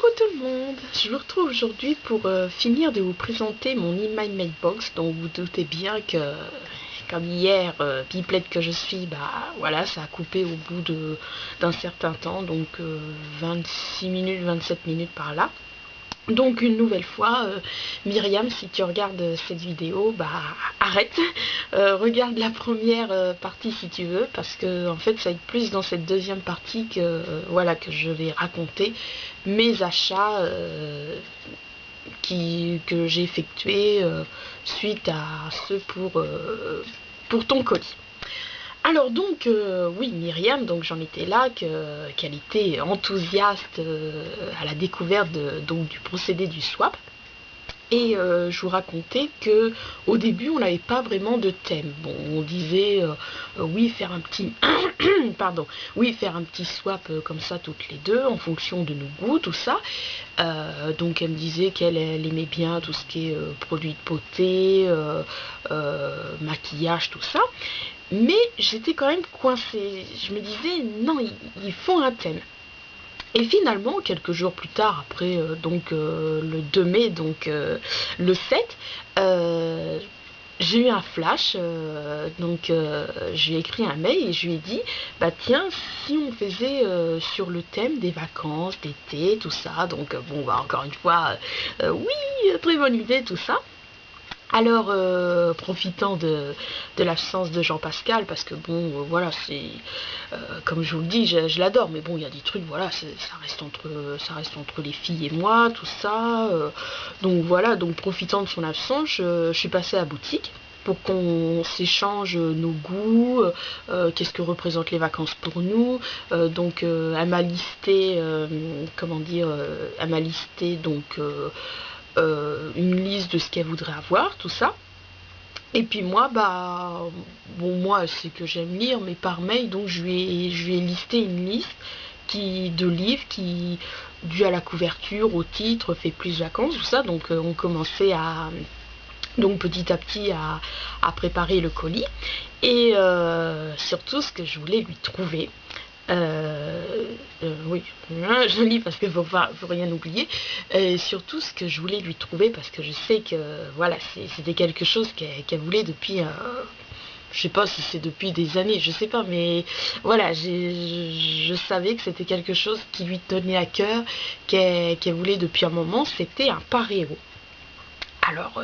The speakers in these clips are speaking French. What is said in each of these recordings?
Coucou tout le monde, je vous retrouve aujourd'hui pour finir de vous présenter mon In My Mailbox. Donc vous doutez bien que comme hier, pipelette que je suis, bah voilà, ça a coupé au bout d'un certain temps, donc 26 minutes, 27 minutes par là. Donc une nouvelle fois, Myriam, si tu regardes cette vidéo, bah arrête, regarde la première partie si tu veux, parce que en fait ça va être plus dans cette deuxième partie que voilà que je vais raconter mes achats que j'ai effectués suite à ceux pour ton colis. Alors donc oui, Myriam, donc j'en étais là qu'elle était enthousiaste à la découverte donc du procédé du swap. Et je vous racontais que au début on n'avait pas vraiment de thème. Bon, on disait oui, faire un petit pardon, oui, faire un petit swap comme ça toutes les deux en fonction de nos goûts, tout ça. Donc elle me disait qu'elle aimait bien tout ce qui est produits de beauté, maquillage, tout ça. Mais j'étais quand même coincée. Je me disais non, il faut un thème. Et finalement, quelques jours plus tard, après le 2 mai, donc le 7, j'ai eu un flash, j'ai écrit un mail et je lui ai dit, bah tiens, si on faisait sur le thème des vacances, d'été, tout ça, donc bon, bah encore une fois, oui, très bonne idée, tout ça. Alors, profitant de l'absence de Jean-Pascal, parce que bon, voilà, c'est comme je vous le dis, je l'adore, mais bon, il y a des trucs, voilà, ça reste entre les filles et moi, tout ça. Donc voilà, donc profitant de son absence, je suis passée à la boutique pour qu'on s'échange nos goûts, qu'est-ce que représentent les vacances pour nous. Donc, elle m'a listé, comment dire, elle m'a listé donc une liste de ce qu'elle voudrait avoir, tout ça. Et puis moi, bah, bon, moi, c'est que j'aime lire, mais par mail, donc je lui ai listé une liste de livres qui, dû à la couverture, au titre, fait plus vacances, tout ça. Donc on commençait donc petit à petit à préparer le colis. Et surtout, ce que je voulais lui trouver, oui, je lis parce qu'il faut rien oublier. Et surtout ce que je voulais lui trouver, parce que je sais que voilà, c'était quelque chose qu'elle voulait depuis, je sais pas si c'est depuis des années, je sais pas, mais voilà, je savais que c'était quelque chose qui lui tenait à cœur, qu'elle voulait depuis un moment. C'était un paréo. Alors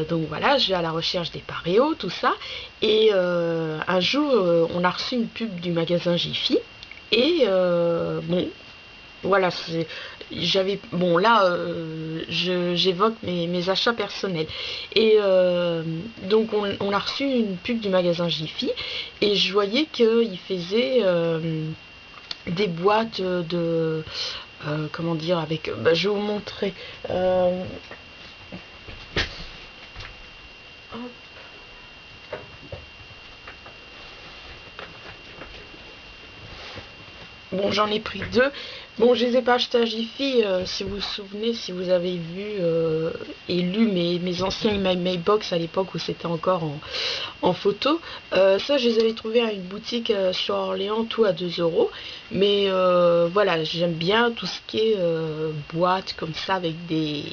donc voilà, je vais à la recherche des paréos, tout ça. Et un jour, on a reçu une pub du magasin Jiffy. Et bon, voilà, bon là, j'évoque mes achats personnels. Et donc on a reçu une pub du magasin Jiffy. Et je voyais qu'il faisait des boîtes de... comment dire, avec... bah, je vais vous montrer... Bon, j'en ai pris deux. Bon, je les ai pas achetés à Jiffy, si vous vous souvenez, si vous avez vu et lu mes anciens Mailbox à l'époque où c'était encore en photo. Ça, je les avais trouvés à une boutique sur Orléans, tout à 2 euros. Mais voilà, j'aime bien tout ce qui est boîte comme ça, avec des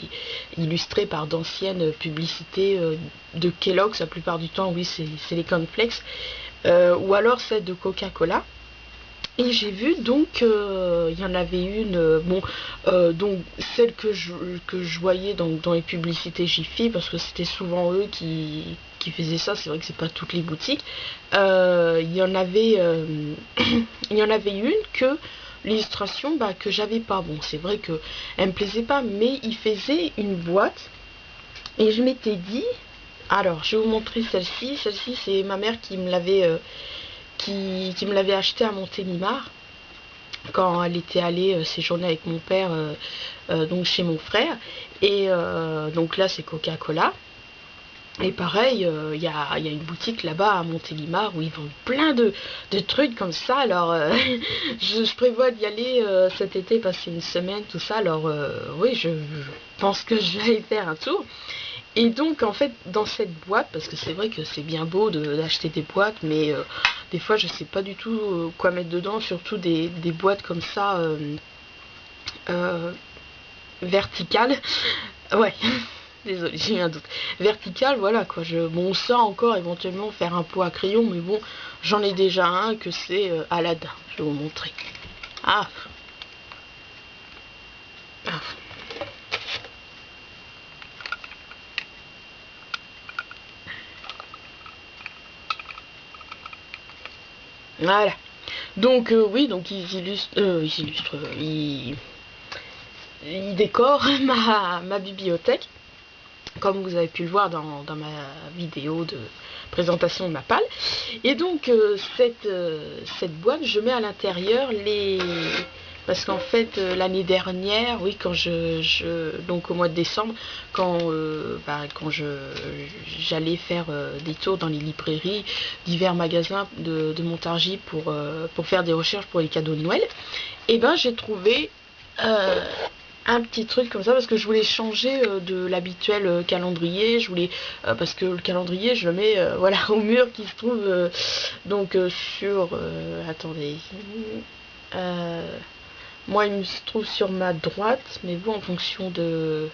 illustrés par d'anciennes publicités de Kellogg's. La plupart du temps, oui, c'est les cornflakes. Ou alors celle de Coca-Cola. Et j'ai vu donc il y en avait une, donc celle que je voyais dans les publicités Jiffy, parce que c'était souvent eux qui faisaient ça. C'est vrai que c'est pas toutes les boutiques. Il y en avait il y en avait une que l'illustration, bah, que j'avais pas. Bon, c'est vrai que elle me plaisait pas, mais il faisait une boîte et je m'étais dit, alors je vais vous montrer celle-ci. Celle-ci, c'est ma mère qui me l'avait qui me l'avait acheté à Montélimar quand elle était allée séjourner avec mon père donc chez mon frère. Et donc là c'est Coca-Cola. Et pareil, il y a une boutique là-bas à Montélimar où ils vendent plein de trucs comme ça. Alors je prévois d'y aller cet été, passer une semaine, tout ça. Alors oui, je pense que je vais aller faire un tour. Et donc en fait dans cette boîte, parce que c'est vrai que c'est bien beau d'acheter des boîtes, mais des fois je sais pas du tout quoi mettre dedans, surtout des boîtes comme ça verticale. Ouais, désolé, j'ai eu un doute. Verticale, voilà quoi. Bon, ça encore, éventuellement faire un pot à crayon, mais bon, j'en ai déjà un que c'est Aladdin. Je vais vous montrer. Ah. Ah. Voilà. Donc oui, donc ils décorent ma bibliothèque, comme vous avez pu le voir dans ma vidéo de présentation de ma palle. Et donc cette boîte, je mets à l'intérieur parce qu'en fait l'année dernière, oui, quand donc au mois de décembre, quand j'allais faire des tours dans les librairies, divers magasins de Montargis pour faire des recherches pour les cadeaux de Noël, et ben j'ai trouvé un petit truc comme ça parce que je voulais changer de l'habituel calendrier. Je voulais parce que le calendrier je le mets voilà au mur qui se trouve donc sur attendez, moi il me se trouve sur ma droite, mais vous en fonction de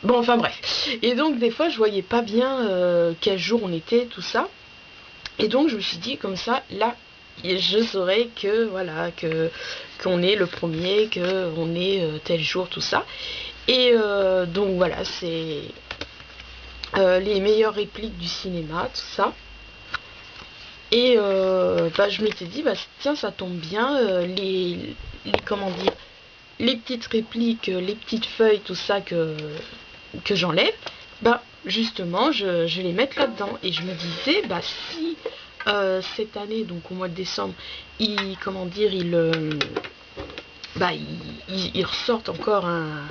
bon, enfin bref. Et donc des fois je voyais pas bien quel jour on était, tout ça, et donc je me suis dit comme ça là je saurais que voilà qu'on est le premier, qu'on est tel jour, tout ça. Et donc voilà, c'est les meilleures répliques du cinéma, tout ça. Et je m'étais dit, tiens, ça tombe bien, comment dire, les petites répliques, les petites feuilles, tout ça que j'enlève, justement, je vais les mettre là-dedans. Et je me disais, si cette année, donc au mois de décembre, ils ressortent encore un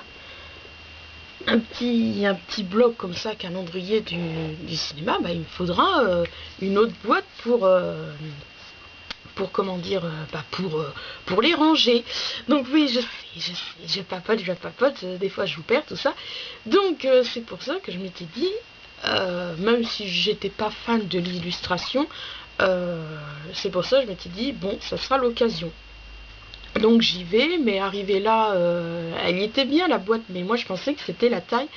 petit bloc comme ça, calendrier du cinéma, il me faudra une autre boîte pour comment dire, pour les ranger. Donc oui, je papote, des fois je vous perds, tout ça. Donc c'est pour ça que je m'étais dit, même si j'étais pas fan de l'illustration, c'est pour ça que je m'étais dit, bon, ça sera l'occasion. Donc j'y vais, mais arrivé là, elle y était bien la boîte, mais moi je pensais que c'était la taille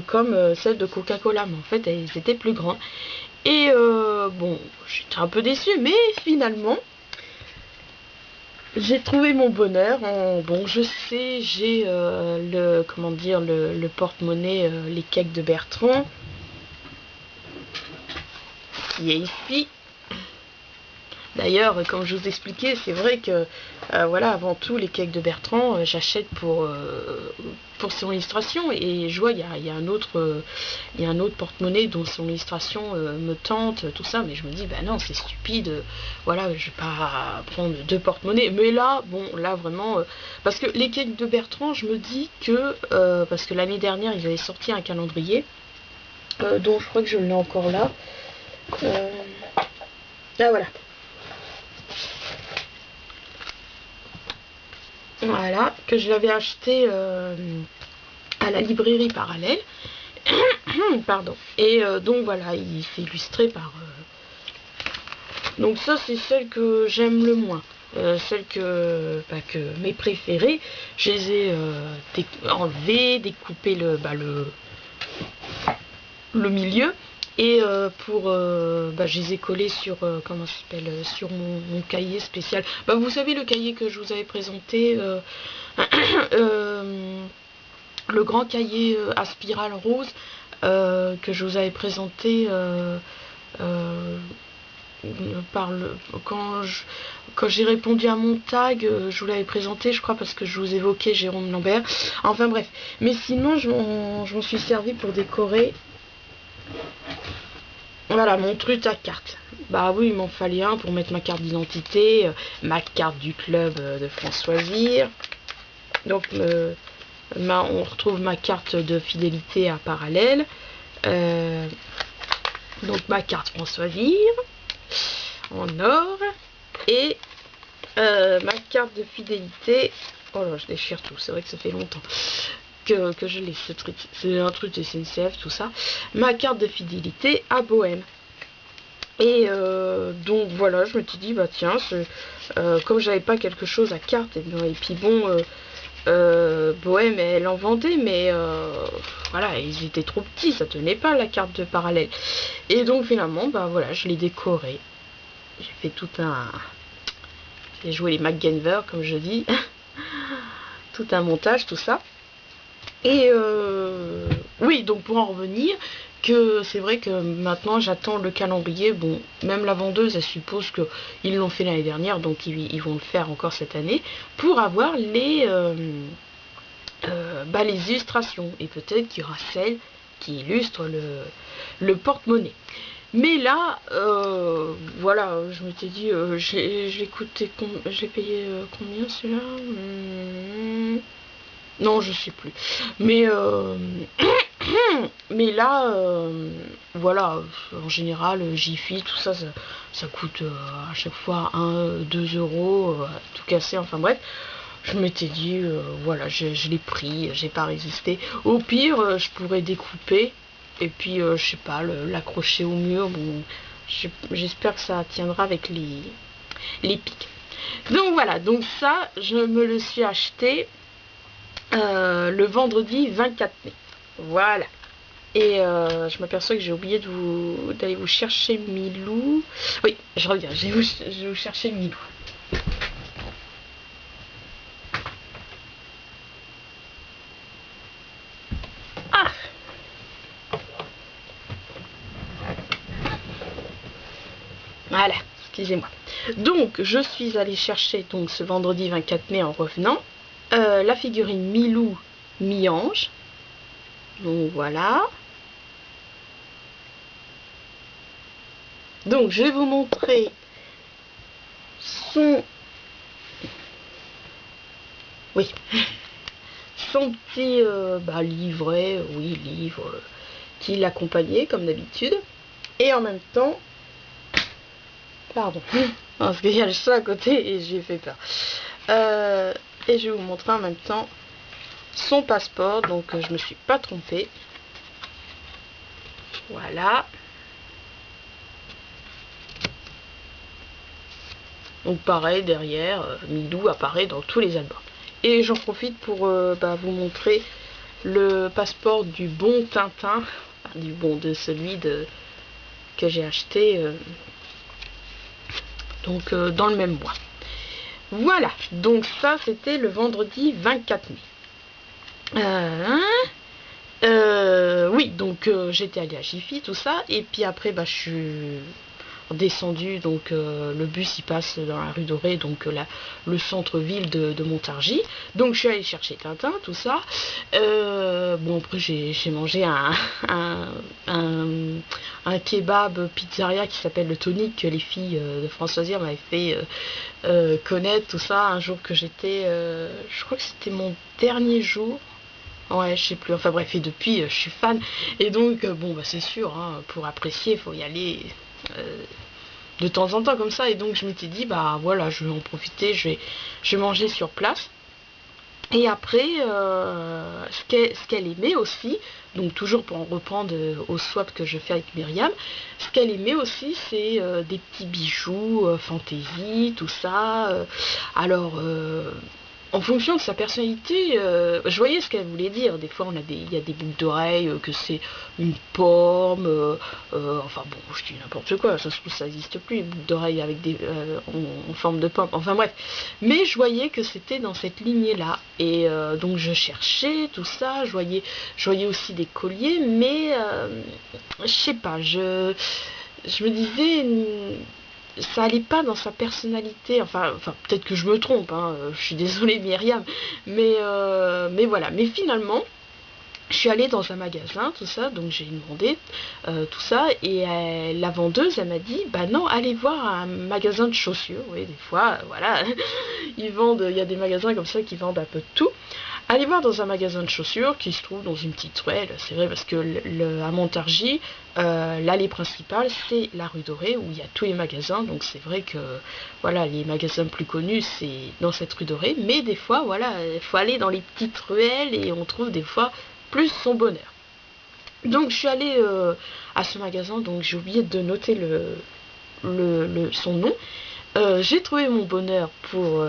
comme celle de Coca-Cola, mais en fait elles étaient plus grandes. Et bon, j'étais un peu déçue, mais finalement j'ai trouvé mon bonheur. Bon, je sais, j'ai le porte-monnaie, les cakes de Bertrand, qui est ici. D'ailleurs, comme je vous expliquais, c'est vrai que voilà, avant tout, les cakes de Bertrand, j'achète pour son illustration. Et je vois, il y a un autre porte-monnaie dont son illustration me tente, tout ça. Mais je me dis, non, c'est stupide. Voilà, je vais pas prendre 2 porte-monnaies. Mais là, bon, là vraiment, parce que les cakes de Bertrand, je me dis que parce que l'année dernière, ils avaient sorti un calendrier, dont je crois que je l'ai encore là. Là, voilà. Voilà, que je l'avais acheté à la librairie parallèle. Pardon. Et donc voilà, il s'est illustré par... Donc ça, c'est celle que j'aime le moins. Celle que mes préférées, je les ai enlevées, découpé le milieu. Et je les ai collés sur comment ça s'appelle, sur mon cahier spécial. Vous savez, le cahier que je vous avais présenté, le grand cahier à spirale rose que je vous avais présenté quand j'ai répondu à mon tag, je vous l'avais présenté, je crois, parce que je vous évoquais Jérôme Lambert. Enfin bref, mais sinon je m'en suis servi pour décorer. Voilà, mon truc à carte. Oui, il m'en fallait un pour mettre ma carte d'identité, ma carte du club de Françoisir. Donc, on retrouve ma carte de fidélité à parallèle. Donc, ma carte Françoisir en or. Et ma carte de fidélité. Oh là, je déchire tout, c'est vrai que ça fait longtemps que je l'ai, ce truc. C'est un truc de SNCF, tout ça. Ma carte de fidélité à Bohème. Et donc voilà, je me suis dit, tiens, comme j'avais pas quelque chose à carte, et puis bon, Bohème, elle en vendait, mais voilà, ils étaient trop petits, ça tenait pas la carte de parallèle. Et donc finalement, bah voilà, je l'ai décoré. J'ai fait tout un... J'ai joué les MacGyver, comme je dis. Tout un montage, tout ça. Et oui, donc pour en revenir, que c'est vrai que maintenant j'attends le calendrier. Bon, même la vendeuse, elle suppose qu'ils l'ont fait l'année dernière, donc ils vont le faire encore cette année, pour avoir les illustrations. Et peut-être qu'il y aura celle qui illustre le porte-monnaie. Mais là, voilà, je m'étais dit, j'ai payé combien celui-là? Non, je sais plus. Mais mais là, voilà, en général, Jiffy, tout ça, ça coûte à chaque fois 1, 2 euros, tout cassé, enfin bref. Je m'étais dit, voilà, je l'ai pris, j'ai pas résisté. Au pire, je pourrais découper et puis, je sais pas, l'accrocher au mur. Bon, j'espère que ça tiendra avec les pics. Donc voilà, donc ça, je me le suis acheté le vendredi 24 mai. Voilà. Et je m'aperçois que j'ai oublié d'aller vous chercher Milou. Oui, je reviens, je vais vous chercher Milou. Ah! Voilà, excusez-moi. Donc, je suis allée chercher donc ce vendredi 24 mai en revenant la figurine Milou mi-ange. Donc voilà. Donc je vais vous montrer son... Oui. Son petit livret, oui, livre qui l'accompagnait comme d'habitude. Et en même temps... Pardon. Parce qu'il y a le chat à côté et j'ai fait peur. Et je vais vous montrer en même temps son passeport. Donc je me suis pas trompée. Voilà. Donc pareil, derrière, Milou apparaît dans tous les albums. Et j'en profite pour vous montrer le passeport du bon Tintin, enfin, de celui que j'ai acheté donc dans le même mois. Voilà, donc ça c'était le vendredi 24 mai. Oui, donc j'étais allée à Jiffy, tout ça, et puis après je suis descendu, donc le bus il passe dans la rue Dorée, donc le centre-ville de Montargis. Donc je suis allée chercher Tintin, tout ça. Bon, après j'ai mangé un kebab pizzeria qui s'appelle le Tonic, que les filles de Françoisière m'avaient fait connaître, tout ça, un jour que j'étais, je crois que c'était mon dernier jour. Ouais, je sais plus, enfin bref, et depuis je suis fan, et donc bon c'est sûr, hein, pour apprécier il faut y aller de temps en temps comme ça, et donc je m'étais dit voilà, je vais en profiter, je vais manger sur place. Et après, ce qu'elle aimait aussi, donc toujours pour en reprendre au swap que je fais avec Myriam, ce qu'elle aimait aussi, c'est des petits bijoux, fantaisie, tout ça. Alors, en fonction de sa personnalité, je voyais ce qu'elle voulait dire. Des fois, il y a des boucles d'oreilles, que c'est une pomme, enfin bon, je dis n'importe quoi, ça se trouve, ça n'existe plus, les boucles d'oreilles avec en forme de pomme, enfin bref. Mais je voyais que c'était dans cette lignée-là. Et donc, je cherchais tout ça, je voyais aussi des colliers, mais je sais pas, je me disais... ça allait pas dans sa personnalité, enfin peut-être que je me trompe, hein, je suis désolée Myriam, mais voilà, mais finalement je suis allée dans un magasin, tout ça, donc j'ai demandé tout ça, et la vendeuse elle m'a dit non, allez voir un magasin de chaussures. Oui, des fois voilà, il y a des magasins comme ça qui vendent un peu de tout. Allez voir dans un magasin de chaussures qui se trouve dans une petite ruelle, c'est vrai, parce que à Montargis, l'allée principale c'est la rue Dorée où il y a tous les magasins, donc c'est vrai que voilà, les magasins plus connus c'est dans cette rue Dorée, mais des fois voilà, il faut aller dans les petites ruelles et on trouve des fois plus son bonheur. Donc je suis allée à ce magasin, donc j'ai oublié de noter son nom. J'ai trouvé mon bonheur pour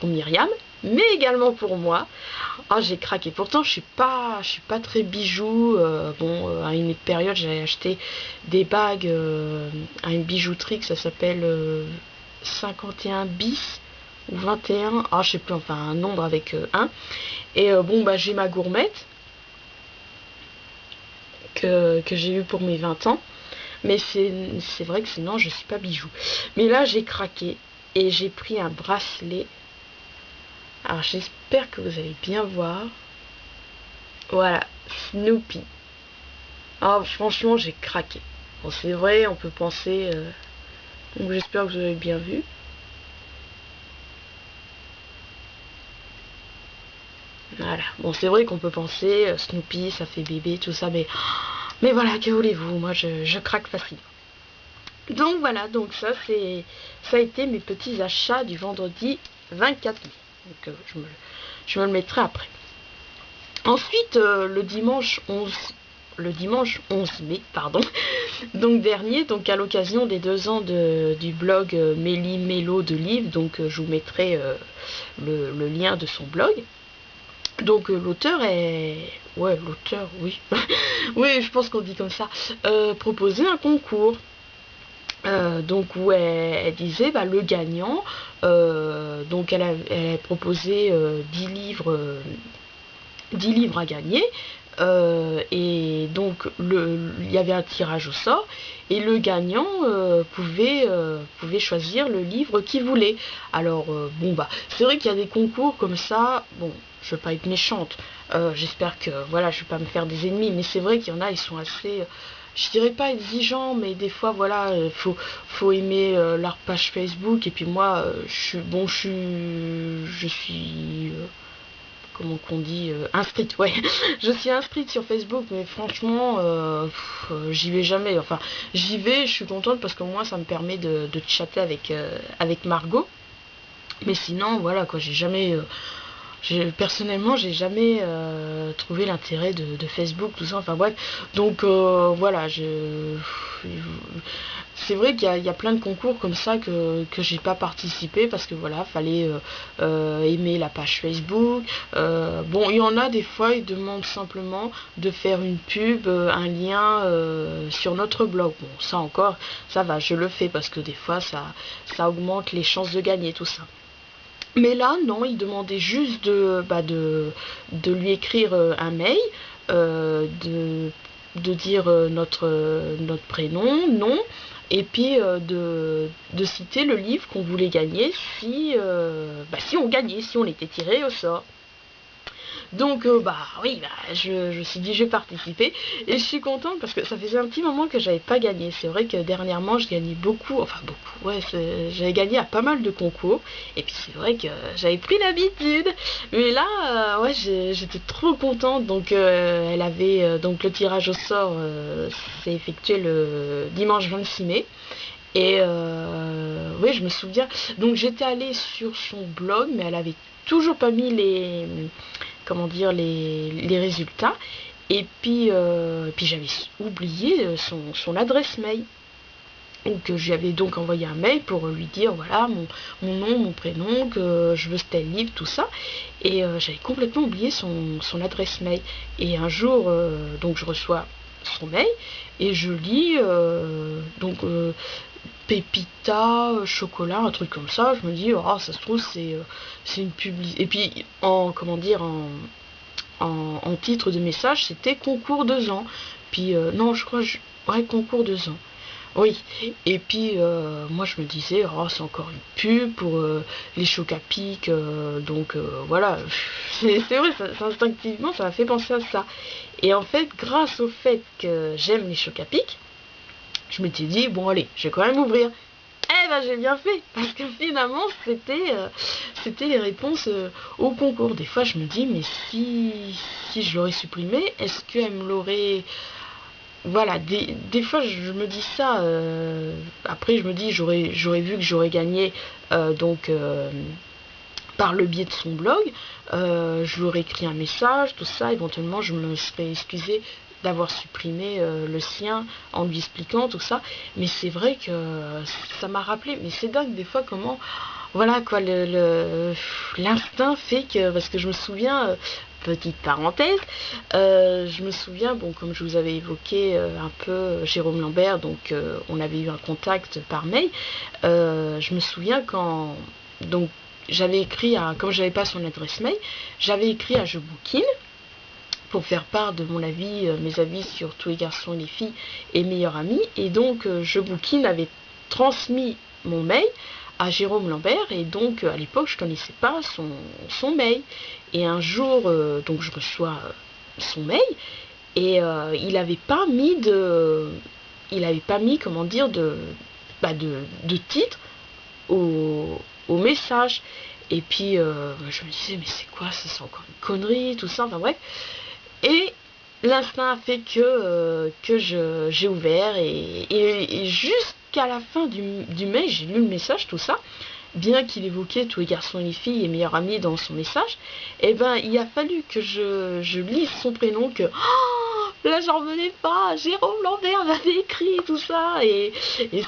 Myriam. mais également pour moi. Ah, j'ai craqué. Pourtant, je suis pas très bijoux. Bon, à une période, j'avais acheté des bagues à une bijouterie que ça s'appelle 51 bis ou 21. Ah, je sais plus. Enfin, un nombre avec 1. Et bon, bah, j'ai ma gourmette que j'ai eu pour mes 20 ans. Mais c'est vrai que sinon, je suis pas bijou. Mais là, j'ai craqué et j'ai pris un bracelet. Alors, j'espère que vous allez bien voir. Voilà, Snoopy. Ah, franchement, j'ai craqué. Bon, c'est vrai, on peut penser... Donc, j'espère que vous avez bien vu. Voilà. Bon, c'est vrai qu'on peut penser Snoopy, ça fait bébé, tout ça, mais voilà, que voulez-vous, moi, je craque facilement. Donc, voilà, donc ça a été mes petits achats du vendredi 24 mai. Donc, je me le mettrai après. Ensuite, le dimanche 11 mai, pardon, donc dernier, donc à l'occasion des 2 ans du blog Mélie Mélo de Livre, donc je vous mettrai le lien de son blog. Donc l'auteur est... Ouais, l'auteur, oui. Oui, je pense qu'on dit comme ça. Proposait un concours. Donc où elle disait bah, le gagnant, donc elle a proposé 10 livres 10 livres à gagner. Et donc il y avait un tirage au sort et le gagnant pouvait choisir le livre qu'il voulait. Alors bon bah c'est vrai qu'il y a des concours comme ça, bon je veux pas être méchante, j'espère que voilà je vais pas me faire des ennemis, mais c'est vrai qu'il y en a, ils sont assez je dirais pas exigeants, mais des fois voilà faut aimer leur page Facebook. Et puis moi je suis comment qu'on dit, inscrite, ouais. Je suis inscrite sur Facebook, mais franchement, j'y vais jamais. Enfin, j'y vais, je suis contente parce que moi, ça me permet de chatter avec Margot. Mais sinon, voilà, quoi, personnellement, j'ai jamais trouvé l'intérêt de Facebook, tout ça, enfin bref. Donc, voilà, c'est vrai qu'il y a plein de concours comme ça que j'ai pas participé parce que voilà, fallait aimer la page Facebook. Bon, il y en a des fois, ils demandent simplement de faire une pub, un lien sur notre blog. Bon, ça encore, ça va, je le fais parce que des fois, ça augmente les chances de gagner, tout ça. Mais là, non, il demandait juste de lui écrire un mail, de dire notre prénom, nom, et puis de citer le livre qu'on voulait gagner si on gagnait, si on était tiré au sort. Donc bah oui, je me suis dit je vais participer et je suis contente parce que ça faisait un petit moment que j'avais pas gagné. C'est vrai que dernièrement je gagnais beaucoup, enfin beaucoup, ouais, j'avais gagné à pas mal de concours et puis c'est vrai que j'avais pris l'habitude. Mais là, ouais, j'étais trop contente. Donc elle avait donc le tirage au sort s'est effectué le dimanche 26 mai. Et oui, je me souviens. Donc j'étais allée sur son blog, mais elle avait toujours pas mis comment dire, les résultats. Et puis j'avais oublié son adresse mail. Donc j'avais donc envoyé un mail pour lui dire voilà mon nom, mon prénom, que je veux tel livre, tout ça. Et j'avais complètement oublié son adresse mail. Et un jour, donc je reçois son mail et je lis Pépita, chocolat, un truc comme ça. Je me dis, oh, ça se trouve, c'est une publicité. Et puis, comment dire, en titre de message, c'était concours 2 ans. Puis, non, je crois, ouais, concours 2 ans. Oui, et puis moi je me disais, oh, c'est encore une pub pour les chocs à pic, donc voilà, c'est vrai, instinctivement ça m'a fait penser à ça. Et en fait, grâce au fait que j'aime les chocs à pic, je m'étais dit, bon allez, je vais quand même ouvrir. Eh ben j'ai bien fait, parce que finalement c'était les réponses au concours. Des fois je me dis, mais si je l'aurais supprimé, est-ce qu'elle me l'aurait... Voilà, des fois je me dis ça, après je me dis, j'aurais vu que j'aurais gagné donc par le biais de son blog, je lui aurais écrit un message, tout ça, éventuellement je me serais excusée d'avoir supprimé le sien en lui expliquant tout ça. Mais c'est vrai que ça m'a rappelé, mais c'est dingue des fois comment voilà quoi, l'instinct fait que, parce que je me souviens, petite parenthèse, je me souviens, bon, comme je vous avais évoqué un peu Jérôme Lambert, donc on avait eu un contact par mail. Je me souviens quand, donc j'avais écrit comme j'avais pas son adresse mail, j'avais écrit à Je Bouquine pour faire part de mon avis, mes avis sur Tous les garçons et les filles et meilleurs amis. Et donc, Je Bouquine avait transmis mon mail à Jérôme Lambert. Et donc, à l'époque, je ne connaissais pas son mail. Et un jour, donc je reçois son mail. Et il n'avait pas mis comment dire, de titre au message. Et puis, je me disais, mais c'est quoi ça? C'est encore une connerie, tout ça. Enfin bref. Et l'instinct a fait que j'ai ouvert et jusqu'à la fin du mail, j'ai lu le message, tout ça. Bien qu'il évoquait Tous les garçons et les filles et meilleurs amis dans son message, et ben il a fallu que je lise son prénom, que là j'en revenais pas, Jérôme Lambert m'avait écrit tout ça, et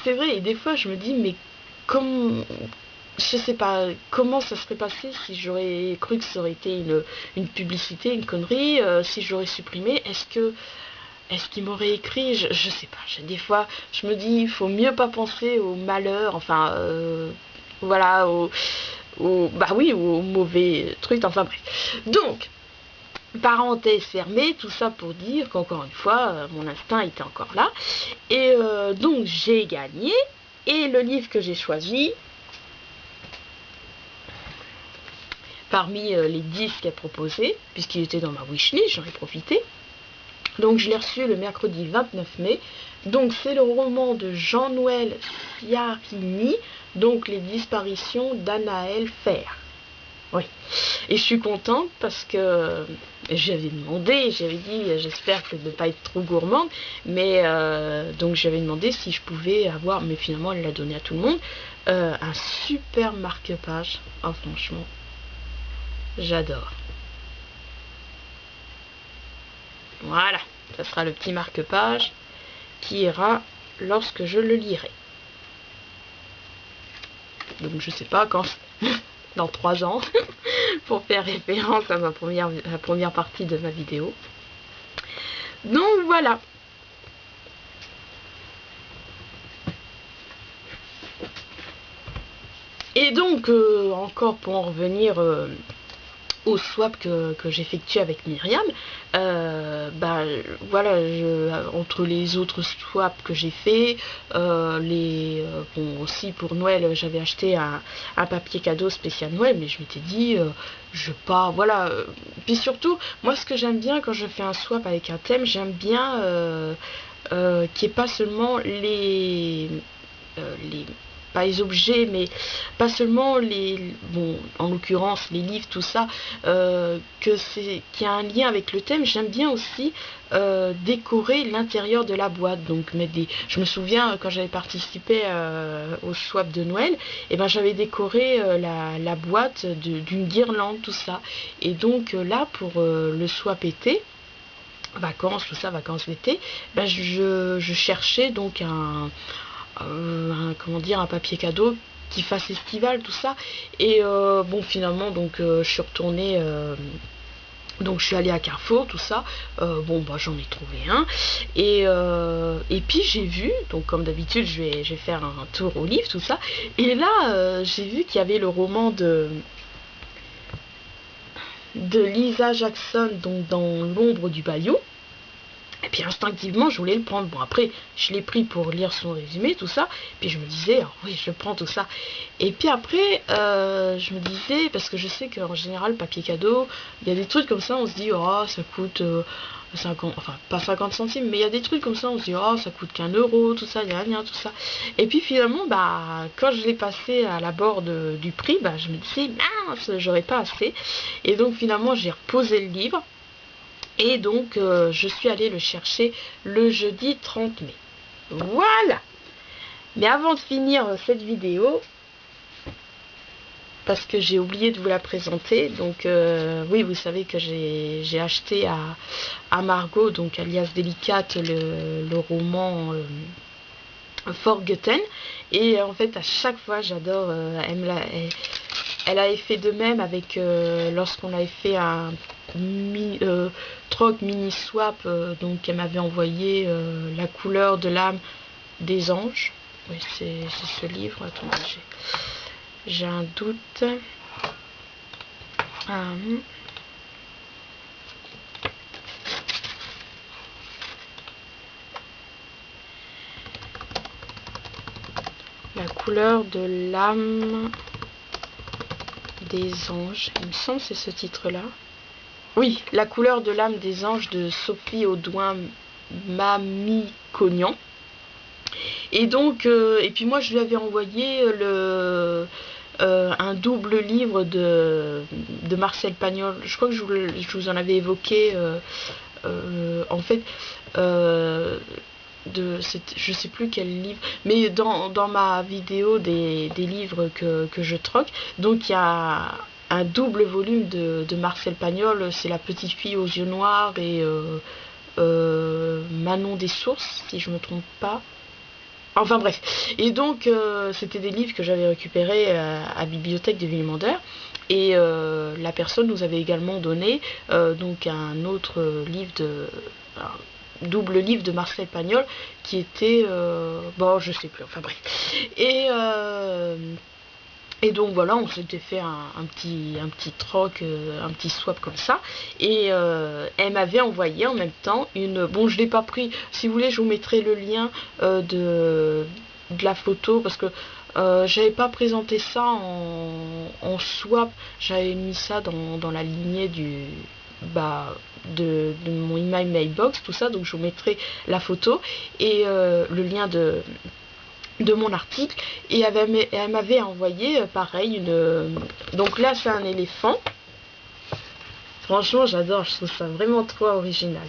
c'est vrai, et des fois je me dis, mais comme je sais pas comment ça serait passé si j'aurais cru que ça aurait été une publicité, une connerie, si j'aurais supprimé, est-ce qu'il m'aurait écrit, je sais pas, des fois je me dis il faut mieux pas penser au malheur, enfin voilà, au mauvais truc, enfin bref. Donc, parenthèse fermée, tout ça pour dire qu'encore une fois, mon instinct était encore là. Et donc j'ai gagné, et le livre que j'ai choisi, parmi les 10 qu'elle proposait, puisqu'il était dans ma wishlist, j'en ai profité. Donc je l'ai reçu le mercredi 29 mai. Donc c'est le roman de Jean-Noël Ciarini, donc Les disparitions d'Anaël Fer. Oui. Et je suis contente parce que j'avais demandé, j'avais dit, j'espère que de ne pas être trop gourmande, mais donc j'avais demandé si je pouvais avoir, mais finalement elle l'a donné à tout le monde, un super marque-page. Oh franchement, j'adore. Voilà, ça sera le petit marque-page qui ira lorsque je le lirai. Donc je sais pas quand, dans 3 ans, pour faire référence à la première partie de ma vidéo. Donc voilà. Et donc, encore pour en revenir au swap que j'effectue avec Myriam, voilà, entre les autres swaps que j'ai fait, bon, aussi pour Noël, j'avais acheté un papier cadeau spécial Noël, mais je m'étais dit, voilà. Puis surtout, moi ce que j'aime bien quand je fais un swap avec un thème, j'aime bien qu'il n'y ait pas seulement pas les objets, mais pas seulement bon, en l'occurrence les livres, tout ça, qu'il y a un lien avec le thème. J'aime bien aussi décorer l'intérieur de la boîte, donc je me souviens quand j'avais participé au swap de Noël, et ben j'avais décoré la boîte d'une guirlande, tout ça, et donc là pour le swap été, vacances, tout ça, vacances d'été, ben je cherchais donc comment dire, un papier cadeau qui fasse estival, tout ça, et bon finalement donc je suis retournée, donc je suis allée à Carrefour, tout ça, bon bah j'en ai trouvé un, et puis j'ai vu, donc comme d'habitude je vais faire un tour au livre, tout ça, et là j'ai vu qu'il y avait le roman de Lisa Jackson, donc Dans l'ombre du bayou. Et puis instinctivement, je voulais le prendre. Bon, après, je l'ai pris pour lire son résumé, tout ça. Puis je me disais, oh, oui, je le prends, tout ça. Et puis après, je me disais, parce que je sais qu'en général, papier cadeau, il y a des trucs comme ça, on se dit, oh, ça coûte 50, enfin, pas 50 centimes, mais il y a des trucs comme ça, on se dit, oh, ça coûte qu'1 €, tout ça, il y a rien, tout ça. Et puis finalement, quand je l'ai passé à la barre du prix, je me disais, mince, j'aurais pas assez. Et donc finalement, j'ai reposé le livre. Et donc, je suis allée le chercher le jeudi 30 mai. Voilà. Mais avant de finir cette vidéo, parce que j'ai oublié de vous la présenter, donc oui, vous savez que j'ai acheté à Margot, donc alias Délicate, le roman Forgotten. Et en fait à chaque fois j'adore, elle avait fait de même avec lorsqu'on avait fait un troc mini swap, donc elle m'avait envoyé La couleur de l'âme des anges. Oui, c'est ce livre. Attendez, j'ai un doute. La couleur de l'âme des anges, il me semble que c'est ce titre-là. Oui, La couleur de l'âme des anges de Sophie Audouin Mamikonian. Et donc, et puis moi je lui avais envoyé un double livre de Marcel Pagnol. Je crois que je vous en avais évoqué en fait. Je sais plus quel livre, mais dans ma vidéo des livres que je troque, donc il y a un double volume de Marcel Pagnol, c'est La petite fille aux yeux noirs et Manon des sources, si je me trompe pas. Enfin bref, et donc c'était des livres que j'avais récupérés à Bibliothèque de Villemandeur, et la personne nous avait également donné donc un autre livre double livre de Marcel Pagnol qui était bon je sais plus, enfin bref, et donc voilà, on s'était fait un petit troc, un petit swap comme ça, et elle m'avait envoyé en même temps une, bon je l'ai pas pris, si vous voulez je vous mettrai le lien de la photo, parce que j'avais pas présenté ça en swap, j'avais mis ça dans la lignée du de mon email mailbox, tout ça, donc je vous mettrai la photo et le lien de mon article, et elle m'avait envoyé pareil donc là c'est un éléphant, franchement j'adore, je trouve ça vraiment trop original.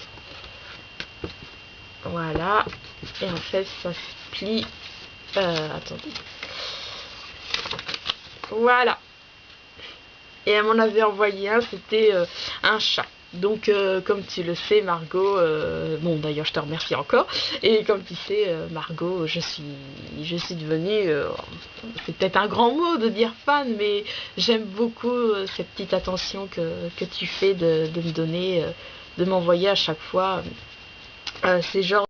Voilà, et en fait ça se plie, attendez, voilà, et elle m'en avait envoyé un, c'était un chat. Donc comme tu le sais Margot, bon d'ailleurs je te remercie encore, et comme tu sais Margot, je suis devenue, c'est peut-être un grand mot de dire fan, mais j'aime beaucoup cette petite attention que tu fais de me donner, de m'envoyer à chaque fois ces genres